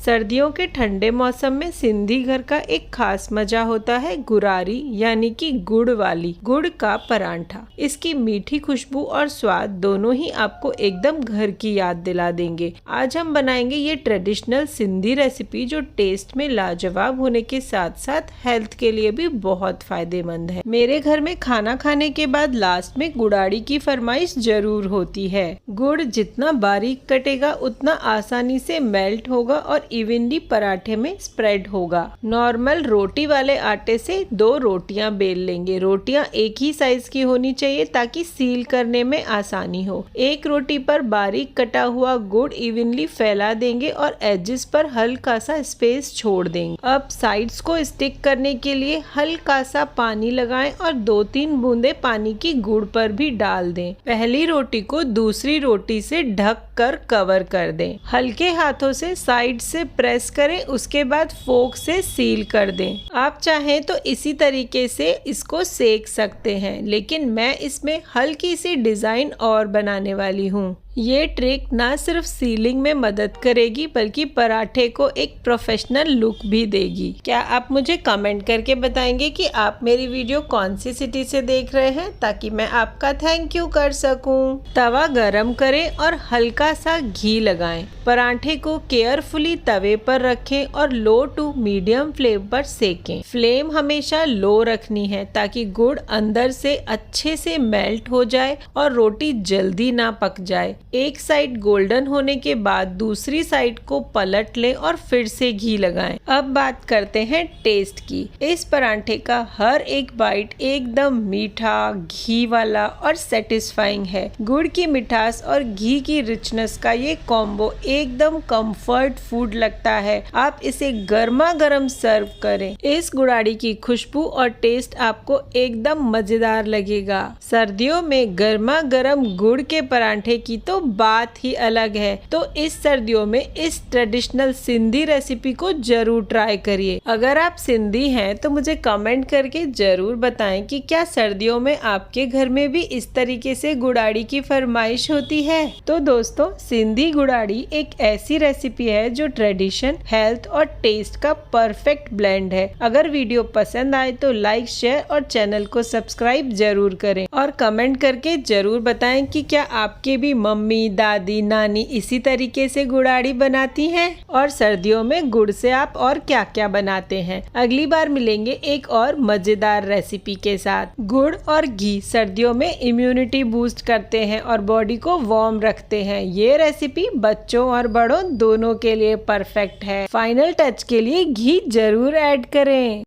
सर्दियों के ठंडे मौसम में सिंधी घर का एक खास मजा होता है गुरारी यानी कि गुड़ वाली गुड़ का परांठा। इसकी मीठी खुशबू और स्वाद दोनों ही आपको एकदम घर की याद दिला देंगे। आज हम बनाएंगे ये ट्रेडिशनल सिंधी रेसिपी जो टेस्ट में लाजवाब होने के साथ साथ हेल्थ के लिए भी बहुत फायदेमंद है। मेरे घर में खाना खाने के बाद लास्ट में गुड़ाड़ी की फरमाइश जरूर होती है। गुड़ जितना बारीक कटेगा उतना आसानी से मेल्ट होगा और इवनली पराठे में स्प्रेड होगा। नॉर्मल रोटी वाले आटे से 2 रोटियां बेल लेंगे। रोटियां एक ही साइज की होनी चाहिए ताकि सील करने में आसानी हो। एक रोटी पर बारीक कटा हुआ गुड़ इवनली फैला देंगे और एजेस पर हल्का सा स्पेस छोड़ देंगे। अब साइड्स को स्टिक करने के लिए हल्का सा पानी लगाएं और 2-3 बूंदे पानी की गुड़ पर भी डाल दें। पहली रोटी को दूसरी रोटी से ढक कर कवर कर दें। हल्के हाथों से साइड से प्रेस करें, उसके बाद फोक से सील कर दें। आप चाहें तो इसी तरीके से इसको सेक सकते हैं, लेकिन मैं इसमें हल्की सी डिजाइन और बनाने वाली हूँ। ये ट्रिक ना सिर्फ सीलिंग में मदद करेगी बल्कि पराठे को एक प्रोफेशनल लुक भी देगी। क्या आप मुझे कमेंट करके बताएंगे कि आप मेरी वीडियो कौन सी सिटी से देख रहे हैं ताकि मैं आपका थैंक यू कर सकूं। तवा गरम करें और हल्का सा घी लगाएं। पराठे को केयरफुली तवे पर रखें और लो टू मीडियम फ्लेम पर सेकें। फ्लेम हमेशा लो रखनी है ताकि गुड़ अंदर से अच्छे से मेल्ट हो जाए और रोटी जल्दी ना पक जाए। एक साइड गोल्डन होने के बाद दूसरी साइड को पलट लें और फिर से घी लगाएं। अब बात करते हैं टेस्ट की। इस पराठे का हर एक बाइट एकदम मीठा, घी वाला और सेटिस्फाइंग है। गुड़ की मिठास और घी की रिचनेस का ये कॉम्बो एकदम कंफर्ट फूड लगता है। आप इसे गर्मा गर्म सर्व करें। इस गुड़ाड़ी की खुशबू और टेस्ट आपको एकदम मजेदार लगेगा। सर्दियों में गर्मा गर्म गुड़ के पराठे की तो बात ही अलग है। तो इस सर्दियों में इस ट्रेडिशनल सिंधी रेसिपी को जरूर ट्राई करिए। अगर आप सिंधी हैं तो मुझे कमेंट करके जरूर बताएं कि क्या सर्दियों में आपके घर में भी इस तरीके से गुड़ाड़ी की फरमाइश होती है। तो दोस्तों, सिंधी गुड़ाड़ी एक ऐसी रेसिपी है जो ट्रेडिशन, हेल्थ और टेस्ट का परफेक्ट ब्लेंड है। अगर वीडियो पसंद आए तो लाइक, शेयर और चैनल को सब्सक्राइब जरूर करें और कमेंट करके जरूर बताएं कि क्या आपके भी मम्मी, दादी, नानी इसी तरीके से गुड़ाड़ी बनाती हैं और सर्दियों में गुड़ से आप और क्या क्या बनाते हैं। अगली बार मिलेंगे एक और मजेदार रेसिपी के साथ। गुड़ और घी सर्दियों में इम्यूनिटी बूस्ट करते हैं और बॉडी को वार्म रखते हैं। ये रेसिपी बच्चों और बड़ों दोनों के लिए परफेक्ट है। फाइनल टच के लिए घी जरूर ऐड करें।